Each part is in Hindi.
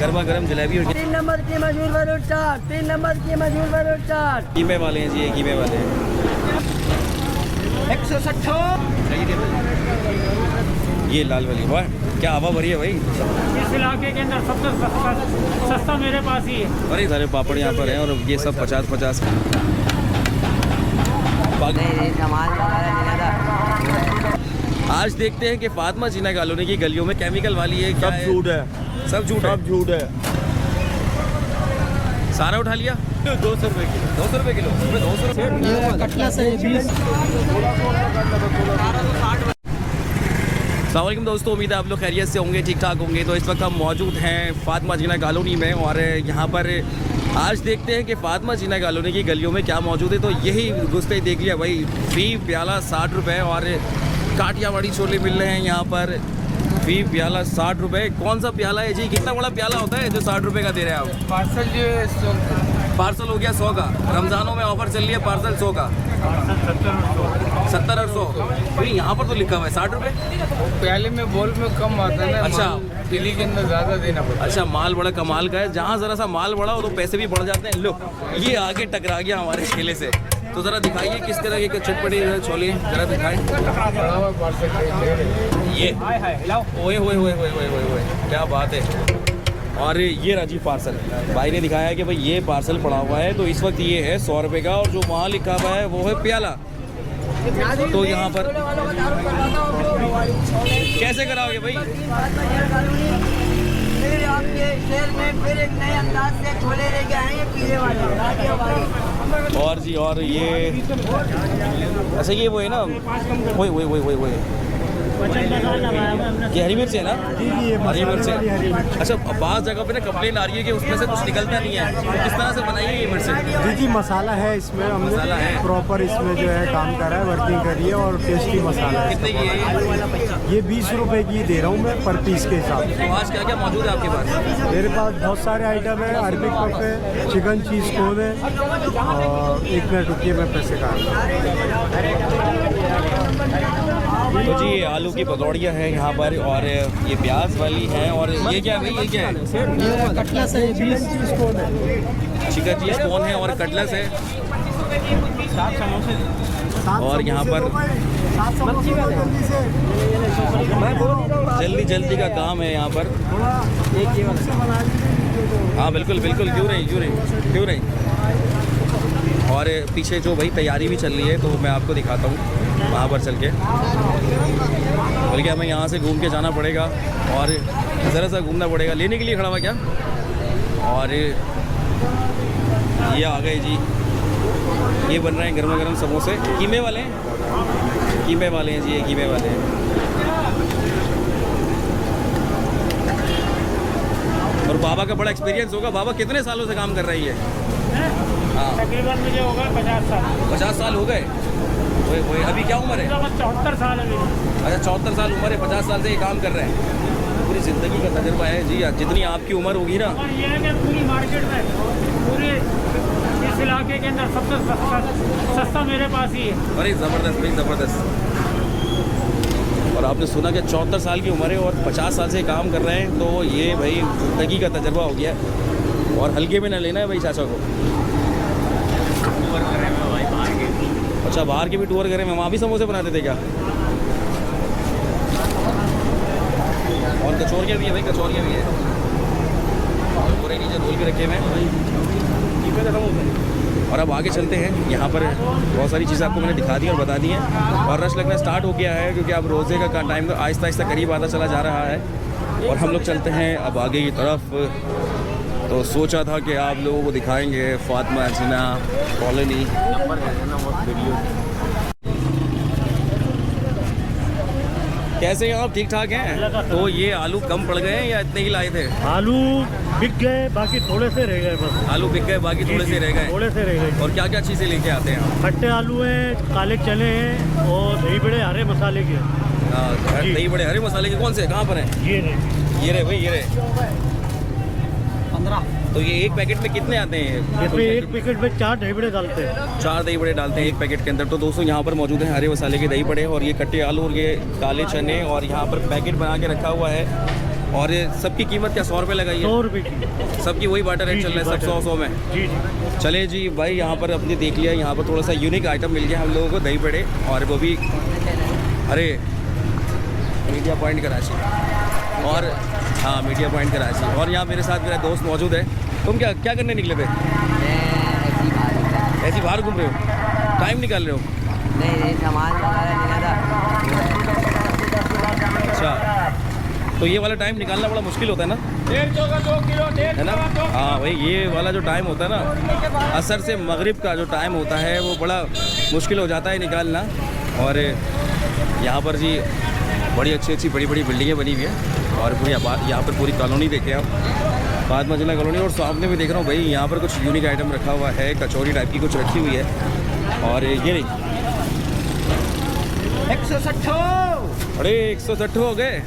गर्मा गर्म जलेबी और 3 नंबर की मशहूर बरूद चाट, 3 नंबर की मशहूर बरूद चाट। कीमे वाले हैं जी, ये कीमे वाले हैं 160। ये लाल वाली। वाह क्या हवा भरी है भाई। इस इलाके के अंदर सबसे सस्ता मेरे पास ही है। अरे सारे पापड़ यहाँ पर हैं और ये सब 50-50 आज देखते हैं कि फातिमा जीना कॉलोनी की गलियों में केमिकल वाली है क्या? सब झूठ है, सब झूठ है। सब झूठ है। सारा उठा लिया 200 रुपये किलो। 200 रुपये किलो, 200 रुपये। अस्सलामुअलैकुम दोस्तों, उम्मीद है आप लोग खैरियत से होंगे, ठीक ठाक होंगे। तो इस वक्त हम मौजूद हैं फातिमा जीना कॉलोनी में और यहाँ पर आज देखते हैं कि फातिमा जीना कॉलोनी की गलियों में क्या मौजूद है। तो यही घुसते ही देख लिया भाई, फी प्याला 60 रुपये और काठियावाड़ी छोले मिल रहे हैं यहाँ पर। फी प्याला 60 रुपये। कौन सा प्याला है जी? कितना बड़ा प्याला होता है जो 60 रुपये का दे रहे हैं आप? पार्सल जो है पार्सल हो गया 100 का। रमज़ानों में ऑफर चल रही है पार्सल 100 का। 70 और 100। फिर यहाँ पर तो लिखा हुआ है 60 रुपये। प्याले में बोल में कम आता है ना। अच्छा, दिल्ली के अंदर ज़्यादा देना पड़ता है। अच्छा, माल बड़ा कमाल का है। जहाँ ज़रा सा माल बड़ा हो तो पैसे भी बढ़ जाते हैं। लो ये आगे टकरा गया हमारे ठेले से। तो ज़रा दिखाइए किस तरह के चटपटे छोले, ज़रा दिखाएं। ये ओए होए होए होए होए होए, क्या बात है। और ये राजी पार्सल भाई ने दिखाया है कि भाई ये पार्सल पड़ा हुआ है। तो इस वक्त ये है 100 रुपये का और जो वहाँ लिखा हुआ है वो है प्याला। तो यहाँ पर कैसे कराओगे भाई? फिर आपके शहर में फिर एक नए अंदाज से छोले लेके आएंगे पीले वाले। और जी और ये अच्छा ये वो है ना, वो ये हरी मिर्च है ना? हरी मिर्च है। अच्छा, बाज़ जगह पे ना कंप्लेन आ रही है कि उसमें से कुछ निकलता नहीं है। तो किस तरह से बनाई है ये मिर्च? जी मसाला है इसमें, मसाला है। हमने प्रॉपर इसमें जो है काम कर रहा है, वर्किंग करी है और टेस्टी मसाला है। कितने की है ये 20 रुपए की दे रहा हूँ मैं पर पीस के हिसाब से। तो आज क्या क्या मौजूद है आपके पास? मेरे पास बहुत सारे आइटम है। अरबिक पफ है, चिकन चीज़ कोन है और 1 मिनट रुकिए मैं पैसे का। तो जी ये आलू की पकौड़ियाँ हैं यहाँ पर और ये प्याज वाली हैं। और ये क्या है भाई? ये क्या है? कटलेस है, चिकन चीज़ कोन है। चिकन चीज़ कौन है और कटलेस है। और यहाँ पर जल्दी जल्दी का काम है यहाँ पर। हाँ बिल्कुल बिल्कुल, क्यों नहीं। और पीछे जो भाई तैयारी भी चल रही है तो मैं आपको दिखाता हूँ वहाँ पर चल के। बल्कि हमें यहाँ से घूम के जाना पड़ेगा और ज़रा सा घूमना पड़ेगा। लेने के लिए खड़ा हुआ क्या? और ये आ गए जी, ये बन रहे हैं गर्मा गर्म समोसे। कीमे वाले हैं जी, ये कीमे वाले हैं। और बाबा का बड़ा एक्सपीरियंस होगा। बाबा कितने सालों से काम कर रही है? हाँ तकरीबन मुझे होगा 50 साल। 50 साल हो गए। वही अभी क्या उम्र है? 74 साल है मेरी। अच्छा 74 साल उम्र है, 50 साल से ये काम कर रहे हैं। पूरी ज़िंदगी का तजुर्बा है जी। जितनी आपकी उम्र होगी ना। और ये है कि पूरी मार्केट में, पूरे इस इलाके के अंदर सबसे सस्ता मेरे पास ही है। अरे ज़बरदस्त भाई, ज़बरदस्त। और आपने सुना कि 74 साल की उम्र है और 50 साल से काम कर रहे हैं। तो ये भाई ज़िंदगी का तजुर्बा हो गया और हल्के में ना लेना है भाई चाचा को। अच्छा, बाहर के भी टूर करें, मैं वहाँ भी समोसे बनाते थे क्या? और कचौरियाँ भी है भाई, कचौरियाँ भी है। और पूरे नीचे रोल के रखे हुए हैं। और अब आगे चलते हैं। यहाँ पर बहुत सारी चीज़ें आपको मैंने दिखा दी और बता दी हैं और रश लगना स्टार्ट हो गया है क्योंकि अब रोज़े का टाइम आहिस्ता आहिस्ता करीब आता चला जा रहा है। और हम लोग चलते हैं अब आगे की तरफ। तो सोचा था कि आप लोगों को दिखाएंगे फातिमा जीना कॉलोनी। कैसे हैं आप? ठीक ठाक हैं? तो ये आलू कम पड़ गए हैं या इतने ही लाए थे? आलू बिक गए, बाकी थोड़े से रह गए बस। आलू बिक गए, बाकी थोड़े से रह गए। और क्या क्या चीज़ें लेके आते हैं आप? खट्टे आलू हैं, काले चने हैं और दही बड़े हरे मसाले के। दही बड़े हरे मसाले के कौन से? कहाँ पर हैं? ये रहे भाई, ये रहे 15। तो ये एक पैकेट में कितने आते हैं? इसमें एक पैकेट में 4 दही बड़े डालते हैं। 4 दही बड़े डालते हैं एक पैकेट के अंदर। तो दोस्तों यहाँ पर मौजूद है हरे मसाले के दही बड़े और ये कट्टे आलू और ये काले चने और यहाँ पर पैकेट बना के रखा हुआ है और ये सबकी कीमत क्या 100 रुपये लगाई 100 है? रुपये की। सबकी वही बाटर रेट जी, चल रहा है, सब बाटर। 100 में। जी जी। चले जी भाई, यहाँ पर अपने देख लिया, यहाँ पर थोड़ा सा यूनिक आइटम मिल गया हम लोगों को, दही बड़े, और वो भी अरे मीडिया पॉइंट कराची, और हाँ मीडिया पॉइंट कराची। और यहाँ मेरे साथ मेरा दोस्त मौजूद है। तुम क्या करने निकले थे? ऐसे ही बाहर घूम रहे हो, टाइम निकाल रहे हो? नहीं सामान वगैरह लेना था। अच्छा, तो ये वाला टाइम निकालना बड़ा मुश्किल होता है ना? 2 किलो है ना? हाँ भाई, ये वाला जो टाइम होता है ना, असर से मगरिब का जो टाइम होता है वो बड़ा मुश्किल हो जाता है निकालना। और यहाँ पर जी बड़ी अच्छी बड़ी बिल्डिंगें बनी हुई है, और पूरी यहाँ पर पूरी कॉलोनी देखें आप, फातिमा जिन्ना कॉलोनी। और सामने भी देख रहा हूँ भाई, यहाँ पर कुछ यूनिक आइटम रखा हुआ है, कचौरी टाइप की कुछ रखी हुई है। और ये नहीं 160। अरे 160 हो गए।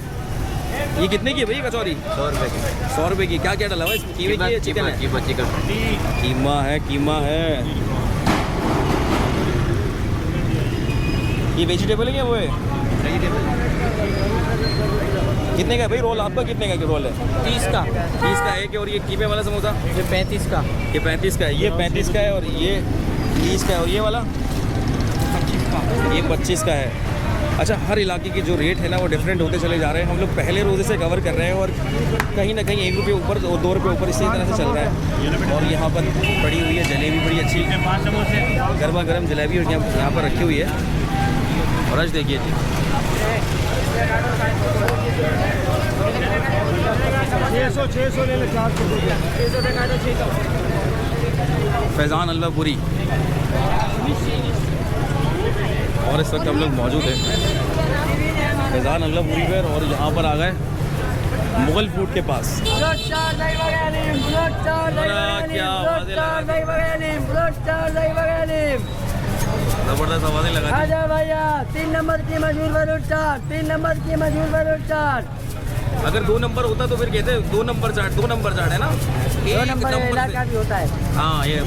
ये कितने की है भाई कचौरी? 100 रुपये की। 100 रुपये की। क्या डला हुआ है इसमें? कीमे की है, चिकन है? चिकन। कीमा है। ये वेजिटेबल है क्या वो है? कितने का है भाई रोल आपका? कितने का रोल है? 30 का। 30 का है कि? और ये कीमे वाला समोसा? ये 35 का। ये 35 का है, ये 35 का है, और ये 30 का है, और ये वाला 25 का। ये 25 का है। अच्छा, हर इलाके के जो रेट है ना वो डिफरेंट होते चले जा रहे हैं। हम लोग पहले रोज़े से कवर कर रहे हैं, और कहीं ना कहीं 1 रुपये ऊपर और 2 रुपये ऊपर इसी तरह से चल रहा है। और यहाँ पर पड़ी हुई है जलेबी, बड़ी अच्छी गर्मा गर्म जलेबी, और यहाँ पर रखी हुई है। और आज देखिए जी 600 ले ले, 400 फैज़ान हलवा पूरी। और इस वक्त हम लोग मौजूद हैं फैज़ान हलवा पूरी पर, और यहाँ पर आ गए मुग़ल फूड के पास। ज़बरदस्त आवाज़ें लगा दी। आजा भैया, 3 नंबर की मशहूर बरूद चाट, 3 नंबर की मशहूर बरूद चाट। अगर 2 नंबर होता तो फिर कहते 2 नंबर चाट, 2 नंबर चाट है ना? 2 नंबर इलाका भी होता है। हाँ, ये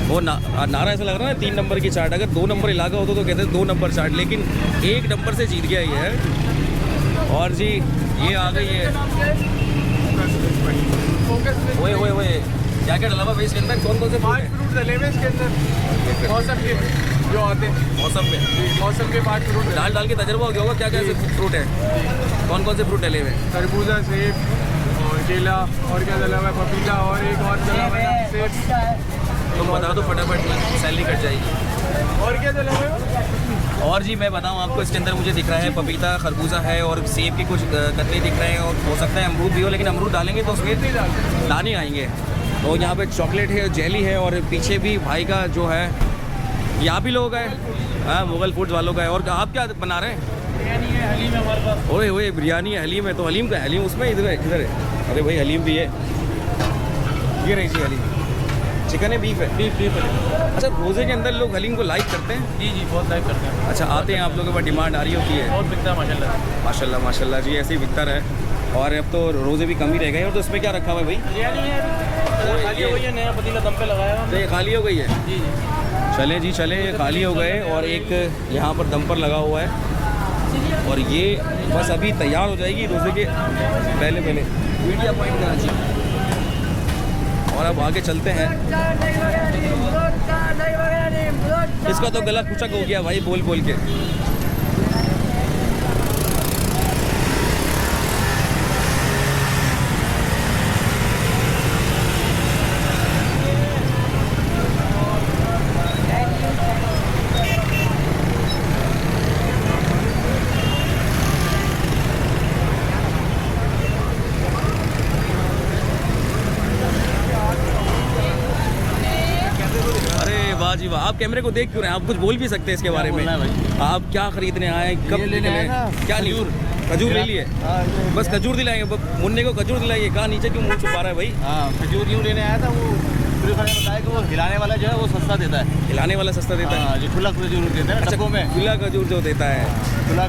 वो नारा ऐसा लग रहा है ना, 3 नंबर की चाट। अगर 2 नंबर इलाका होता तो कहते 2 नंबर चाट, लेकिन 1 नंबर से जीत गया ये है। और जी ये आ गई है, ओए क्या डला हुआ भाई इसके अंदर? कौन से फ्रूट डले हुए इसके अंदर मौसम के जो आते हैं, मौसम के 5 फ्रूट डाल के तजर्बा हो गया होगा क्या क्या फ्रूट है? कौन से फ्रूट डले हुए हैं? तरबूजा, सेब और केला, और क्या डला हुआ है? पपीता, और एक और डला हुआ है सेब। तुम बता दो फटाफट, सैलरी कट जाएगी। और क्या डला हुआ है? और जी मैं बताऊं आपको, इसके अंदर मुझे दिख रहा है पपीता, खरबूजा है, और सेब के कुछ कतरे दिख रहे हैं, और हो सकता है अमरूद भी हो, लेकिन अमरूद डालेंगे तो उसमें दाने आएंगे। तो यहाँ पे चॉकलेट है, जेली है, और पीछे भी भाई का जो है, यहाँ भी लोग हैं, हाँ मुग़ल फूड्स वालों का है। और आप क्या बना रहे हैं? बिरयानी है, हलीम है हमारे पास। ओए बिरयानी है, हलीम है। तो हलीम का हलीम उसमें इधर है। अरे भाई हलीम भी है, ये रही थी हलीम। चिकन है, बीफ है? बीफ है। अच्छा, रोज़े के अंदर लोग हलीम को लाइक करते हैं? जी बहुत लाइक करते हैं। अच्छा, आते हैं आप लोगों के पास, डिमांड आ रही होती है? बहुत बिकता है माशाल्लाह। माशाल्लाह जी, ऐसे ही बिकता रहे। और अब तो रोज़े भी कम ही रह गए। और तो इसमें क्या रखा हुआ है भाई? बिरयानी है, खाली हो गई है, नया पतीला दम पे लगाया हुआ। तो ये खाली हो गई है? जी चले जी चले, ये खाली हो गए, और एक यहाँ पर दम पर लगा हुआ है, और ये बस अभी तैयार हो जाएगी रोज़े के पहले मीडिया पॉइंट कराची। और अब आगे चलते हैं। इसका तो गला खुशक हो गया भाई बोल के। जी वाह, आप कैमरे को देख क्यों रहे हैं? आप कुछ बोल भी सकते हैं इसके बारे में। आप क्या खरीदने आए, कब लेने आए? क्या खजूर ले लिए? बस खजूर दिलाएंगे मुन्ने को, खजूर दिलाइए। कहाँ नीचे क्यों मुंह छुपा रहा है भाई? हाँ, खजूर यूँ लेने आया था। वो पूरे खाने बताया कि वो हिलाने वाला जो है वो सस्ता देता है। हिलाने वाला सस्ता देता है? जो खुला खजूर देता है डब्बों में, खुला खजूर जो देता है।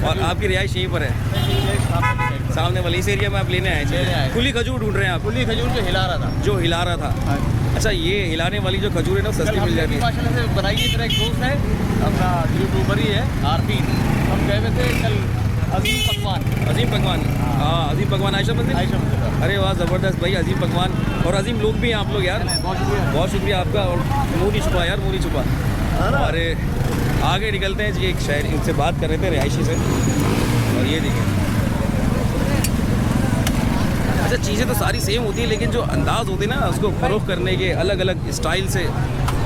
और आपकी रिहाइश यहीं पर है, सामने वाले इस एरिया में आप लेने आए? खुली खजूर ढूंढ रहे हैं आप? खुली खजूर जो हिला रहा था। अच्छा, ये हिलाने वाली जो खजूर है ना सस्ती मिल जाती है? माशाल्लाह से बनाई। मेरा एक दोस्त है, अपना यूट्यूबर ही है, आरपी। हम गए हुए थे कल अजीम पकवान। अजीम पकवान, हाँ अजीम पकवान आयशा मंदिर। आयशा मंदिर। अरे वाह ज़बरदस्त भाई, अजीम पकवान और अजीम लोग भी हैं आप लोग यार, बहुत शुक्रिया। बहुत शुक्रिया आपका। और मुँह नहीं छुपा यार, मुँह नहीं छुपा। और आगे निकलते हैं जी, एक शहर इनसे बात कर रहे थे रिहायशी से, और ये देखिए। अच्छा चीज़ें तो सारी सेम होती हैं, लेकिन जो अंदाज़ होते हैं ना उसको फ़रोख्त करने के अलग अलग स्टाइल से,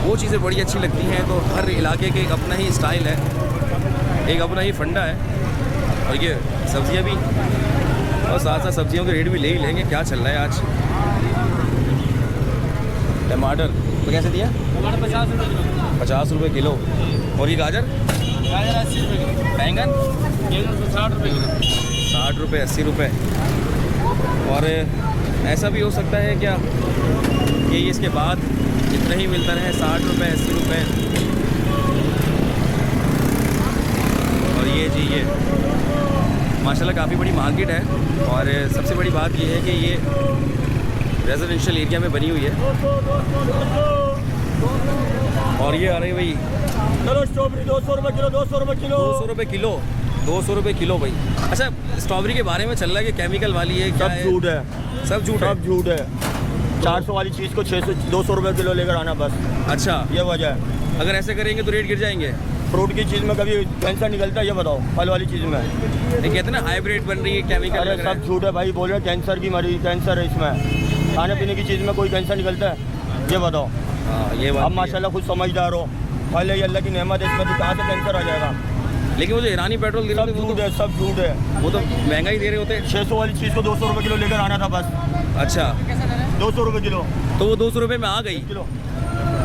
वो चीज़ें बड़ी अच्छी लगती हैं। तो हर इलाके के एक अपना ही स्टाइल है, एक अपना ही फंडा है। और ये सब्ज़ियाँ भी, और साथ साथ सब्जियों के रेट भी ले ही लेंगे। क्या चल रहा है आज? टमाटर तो कैसे दिया? टमाटर 50 रुपये किलो। 50 रुपये किलो। और ये गाजर? गाजर 80 रुपये किलो। बैंगन? बैंगन 60 रुपये किलो। 60 रुपये 80 रुपये। और ऐसा भी हो सकता है क्या कि इसके बाद इतना ही मिलता रहे, 60 रुपये 80 रुपये। और ये जी ये माशाल्लाह काफ़ी बड़ी मार्केट है, और सबसे बड़ी बात ये है कि ये रेजिडेंशियल एरिया में बनी हुई है। और ये आ रही भाई चलो स्ट्रॉबेरी 200 रुपये किलो, 200 रुपये किलो। 200 रुपये किलो, 200 रुपये किलो भाई। अच्छा स्ट्रॉबेरी के बारे में चल रहा है कि केमिकल वाली है, क्या सब है? झूठ है, सब झूठ है। सब झूठ है। 400 वाली चीज़ को 200 रुपये किलो लेकर आना बस, अच्छा ये वजह है। अगर ऐसे करेंगे तो रेट गिर जाएंगे। फ्रूट की चीज़ में कभी कैंसर निकलता है, ये बताओ? फल वाली चीज़ में ये कहते हैं ना हाइब्रिड बन रही है, केमिकल अरे लग रहा सब है। झूठ है भाई, बोल रहे कैंसर की मरीज, कैंसर है इसमें। खाने पीने की चीज़ में कोई कैंसर निकलता है, ये बताओ? हाँ ये बात अब भी है। माशाल्लाह खुद समझदार हो, पहले ये अल्लाह की नेमत है, इसमें तो कहाँ से कैंसर आ जाएगा? लेकिन वो जो ईरानी पेट्रोल दे रहे सब होते झूठ है, सब झूठ है। वो तो महंगा ही दे रहे होते हैं। 600 वाली चीज़ को 200 रुपये किलो लेकर आना था बस, अच्छा 200 रुपये किलो। तो वो 200 रुपये में आ गई। किलो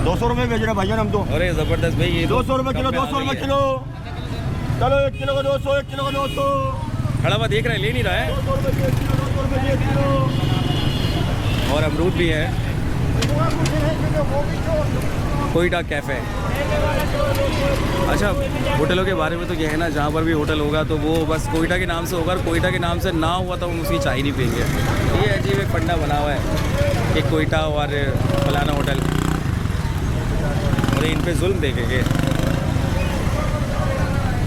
200 रुपये बेच रहे हैं भैया हम तो। अरे ज़बरदस्त भाई, ये 200 रुपये किलो, 200 रुपये किलो। चलो 1 किलो का 200, 1 किलो का 200। खड़ा हुआ देख रहे हैं, ले नहीं रहा है। 200 रुपये की 1 किलो, 200 रुपये की 1 किलो। और अमरूद भी है। कोयटा कैफ़े। अच्छा होटलों के बारे में तो ये है ना, जहाँ पर भी होटल होगा तो वो बस कोयटा के नाम से होगा, और कोयटा के नाम से ना हुआ तो हम उसकी चाय नहीं पिएंगे। ये अजीब एक फंडा बना हुआ है कि कोयटा और फलाना होटल, और इन पे जुल्म देखेंगे।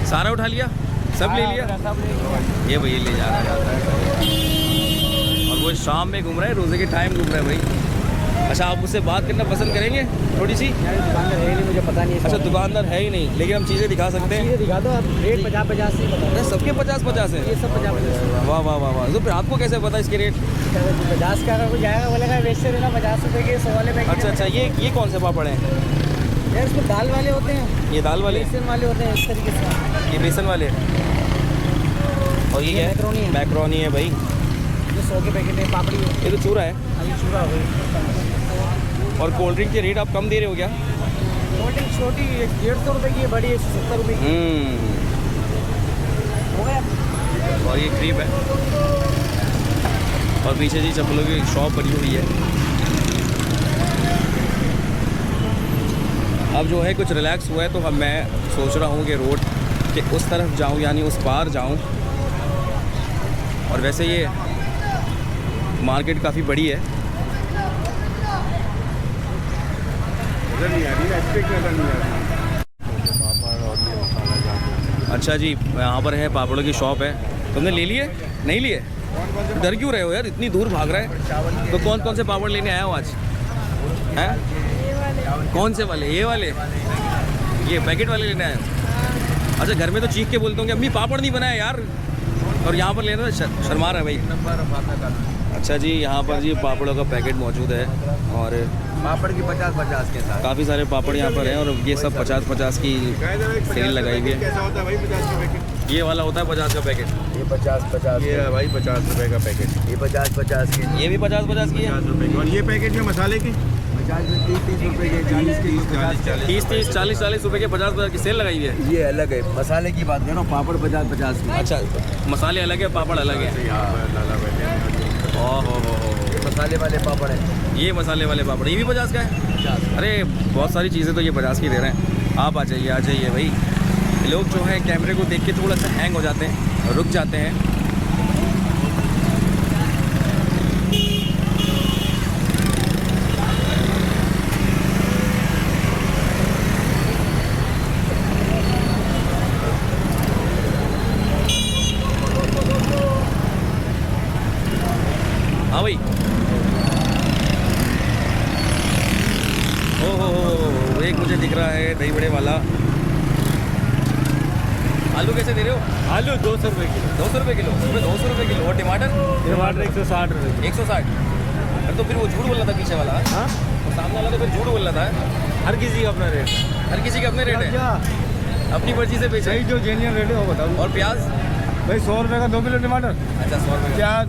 सारा उठा लिया, सब ले लिया, ये भैया ले जा रहा है। और वो शाम में घूम रहा है, रोज़े के टाइम घूम रहा है भाई। अच्छा आप मुझसे बात करना पसंद करेंगे थोड़ी सी? दुकानदार है नहीं, मुझे पता नहीं। अच्छा दुकानदार है ही नहीं, लेकिन हम चीज़ें दिखा सकते हैं। दिखा दो आप, रेट 50-50 से बताओ। अरे सबके 50-50 ये है। सब 50-50। वाह वाह वाह वाह। तो फिर आपको कैसे पता इसके रेट? 50 का अगर कोई जाएगा बोलेगा वेस्ट से लेना 50 रुपये के 100 वाले पैकेट। अच्छा अच्छा, ये कौन से पापड़ हैं? यार इसमें दाल वाले होते हैं, ये दाल वाले, बेसन वाले होते हैं, इस तरीके से। ये बेसन वाले, और ये क्या मैक्रोनी है। मैक्रोनी है भाई। ये 100 के पैकेट है, पापड़ी है। ये तो चूरा है। अभी चूड़ा हो गई। और कोल्ड ड्रिंक के रेट आप कम दे रहे हो क्या? कोल्ड ड्रिंक छोटी 150 रुपये की है, बड़ी 170 रुपये की। हो गया। और ये क्रीम है, और पीछे जी चप्पलों की शॉप बनी हुई है। अब जो है कुछ रिलैक्स हुआ है, तो मैं सोच रहा हूँ कि रोड के उस तरफ जाऊँ, यानी उस पार जाऊँ। और वैसे ये मार्केट काफ़ी बड़ी है। अच्छा जी, यहाँ पर है पापड़ों की शॉप है। तुमने ले लिए? नहीं लिए? डर क्यों रहे हो यार, इतनी दूर भाग रहा है? तो कौन कौन से पापड़ लेने आया हो आज? हैं? कौन से वाले? ये वाले? ये पैकेट वाले लेने आए हो? अच्छा घर में तो चीख के बोलते होंगे अम्मी पापड़ नहीं बनाया यार, और यहाँ पर लेना शर्मा रहा है भाई। अच्छा जी, यहाँ पर जी पापड़ों का पैकेट मौजूद है, और पापड़ की 50-50 के साथ काफ़ी सारे पापड़ यहाँ पर हैं, और ये सब 50-50 की सेल लगाई हुई है। कैसा होता है भाई 50 का पैकेट? ये वाला होता है 50 का पैकेट। ये 50-50 ये है भाई 50 रुपए का पैकेट। ये 50-50 के। ये भी 50-50 की है। 50 रुपए की। और ये पैकेट में मसाले के 50 में 30 रुपए के, 40 के, 30-30, 40-40 रुपए के 50-50 की सेल लगाई हुई है। ये अलग है, मसाले की बात करो, पापड़ 50-50 की। अच्छा मसाले अलग है, पापड़ अलग है। ओहो ये मसाले वाले पापड़ हैं। ये मसाले वाले पापड़, ये भी 50 का है। अरे बहुत सारी चीज़ें तो ये 50 की दे रहे हैं। आप आ जाइए भाई। लोग जो है कैमरे को देख के थोड़ा सा हैंग हो जाते हैं, रुक जाते हैं। भाई। ओहो, एक मुझे दिख रहा है दही बड़े वाला। आलू कैसे दे रहे हो? आलू 200 रुपये किलो। 200 रुपये किलो? इसमें 200 रुपये किलो। और टमाटर? टमाटर 160 रुपये। 160। अरे तो फिर वो झूठ बोल रहा था पीछे वाला। हाँ, वो सामने वाला तो फिर झूठ बोल रहा था। हर किसी का अपना रेट। हर किसी के अपने रेट है, क्या अपनी मर्जी से बेचे। सही जो जेन्युइन रेट है वो बताओ। और प्याज? भाई 100 रुपये का 2 किलो टमाटर। अच्छा 100 रुपये का। प्याज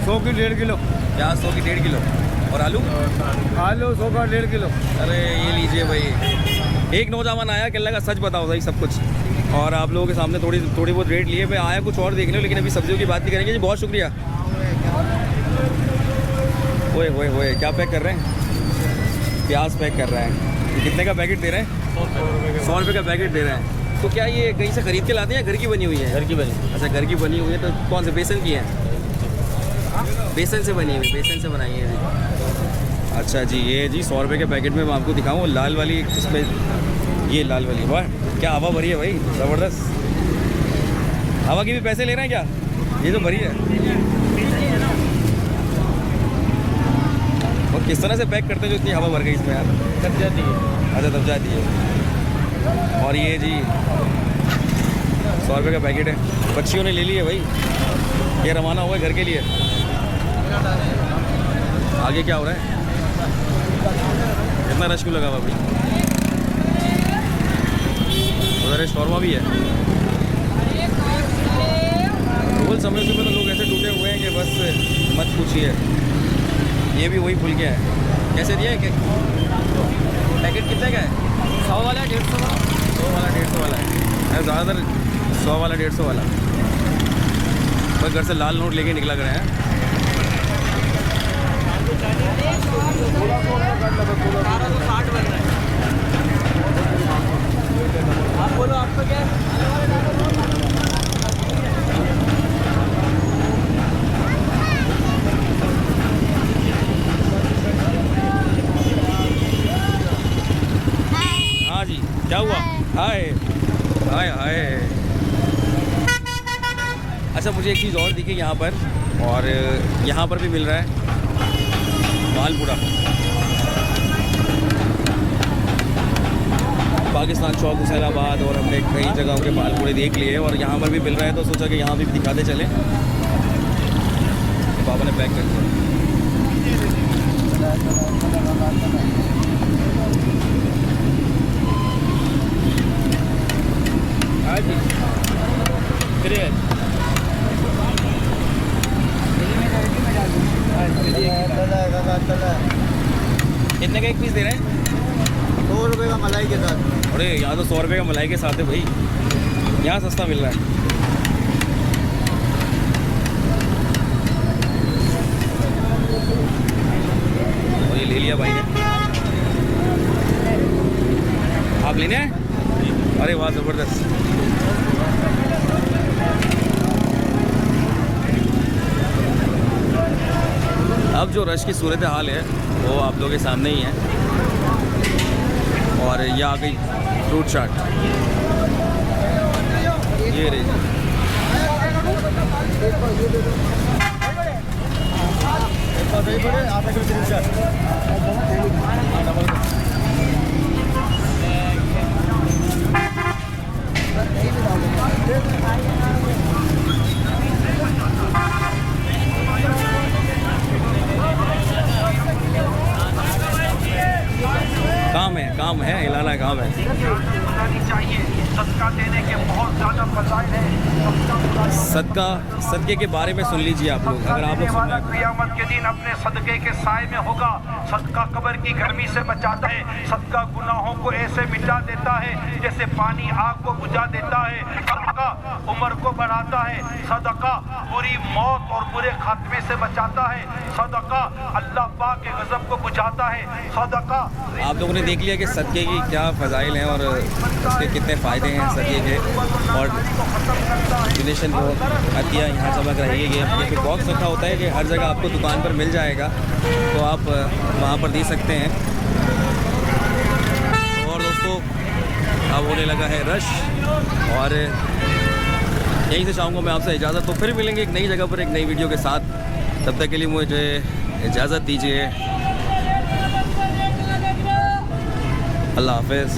100 की 1.5 किलो। प्याज 100 की 1.5 किलो। और आलू? आलू 100 का 1.5 किलो। अरे ये लीजिए भाई। एक नौजवान आया, कहने लगा सच बताओ भाई सब कुछ, और आप लोगों के सामने थोड़ी बहुत रेट लिए। मैं आया कुछ और देखने, लेकिन अभी सब्जियों की बात नहीं करेंगे जी। बहुत शुक्रिया। ओए ओए ओए, क्या पैक कर रहे हैं? प्याज पैक कर रहे हैं। कितने का पैकेट दे रहे हैं? 100 रुपये का पैकेट दे रहे हैं। तो क्या ये कहीं से खरीद के लाते हैं या घर की बनी हुई है? घर की बनी। अच्छा घर की बनी हुई है। तो कौन से बेसन की है? बेसन से बनी हुई, बेसन से बनाई है जी। अच्छा जी, ये जी 100 रुपये के पैकेट में मैं आपको दिखाऊँ लाल वाली, जिसमें ये लाल वाली। वाह क्या हवा भरी है भाई, ज़बरदस्त। हवा के भी पैसे ले रहे हैं क्या? ये तो भरी है। और किस तरह से पैक करते हैं जो इतनी हवा भर गई इसमें यार? दब जाती है। अच्छा दब जाती है। और ये जी 100 रुपये का पैकेट है। बच्चियों ने ले ली है भाई, ये रवाना हुआ है घर के लिए। आगे क्या हो रहा है? इतना रश क्यों लगा हुआ भाई? उधर शौरमा भी है। फुल समय से तो लोग ऐसे टूटे हुए हैं कि बस मत पूछिए। ये भी वही फुल गया है। कैसे दिया है? पैकेट कितने का है? 100 वाला 150 वाला? 100 वाला 150 वाला है। ज़्यादातर 100 वाला 150 वाला। बस घर से लाल नोट लेके निकला कर हैं। आप बोलो आपका क्या है? हाँ जी, क्या हुआ? हाय हाय हाय। अच्छा मुझे एक चीज़ और दिखी यहाँ पर, और यहाँ पर भी मिल रहा है मालपूड़ा। पाकिस्तान चौक, हुसैनाबाद और हमने कई जगहों के मालपूड़े देख लिए, और यहाँ पर भी मिल रहा है, तो सोचा कि यहाँ भी दिखाते चलें। पापा ने पैक कर दिया। कितने का एक पीस दे रहे हैं? 100 रुपये का मलाई के साथ। अरे यहाँ तो 100 रुपये का मलाई के साथ है भाई, यहाँ सस्ता मिल रहा है। और ये ले लिया भाई ने। आप लेने हैं? अरे वाह ज़बरदस्त। अब जो रश की सूरत हाल है वो आप लोगों के सामने ही है। और ये आ गई फ्रूट चाट, ये रही। काम है, हिलाना काम है। सदका देने के बहुत ज़्यादा फज़ाइल हैं। सदके के बारे में सुन लीजिए आप लोग, अगर आप लोग सुन रहे हैं। क़यामत के दिन अपने सदक़े के साए में होगा। सदका कब्र की गर्मी से बचाता है। सदका गुनाहों को ऐसे मिटा देता है जैसे पानी आग को बुझा देता है। सदका उम्र को बढ़ाता है। सदका बुरी मौत और बुरे खात्मे से बचाता है। सदका अल्लाह पाक के गज़ब को बुझाता है। सदका। आप लोगों ने देख लिया कि सदके की क्या फ़ज़ाइल हैं और उसके कितने फ़ायदे हैं सदके के। और डोनेशन को अतिया यहाँ चमक रही है। ये फिर बॉक्स रखा होता है कि हर जगह आपको दुकान पर मिल जाएगा, तो आप वहाँ पर दे सकते हैं। और दोस्तों अब होने लगा है रश, और यहीं से चाहूँगा मैं आपसे इजाज़त। तो फिर मिलेंगे एक नई जगह पर एक नई वीडियो के साथ। तब तक के लिए मुझे इजाज़त दीजिए। अल्लाह हाफ़िज़।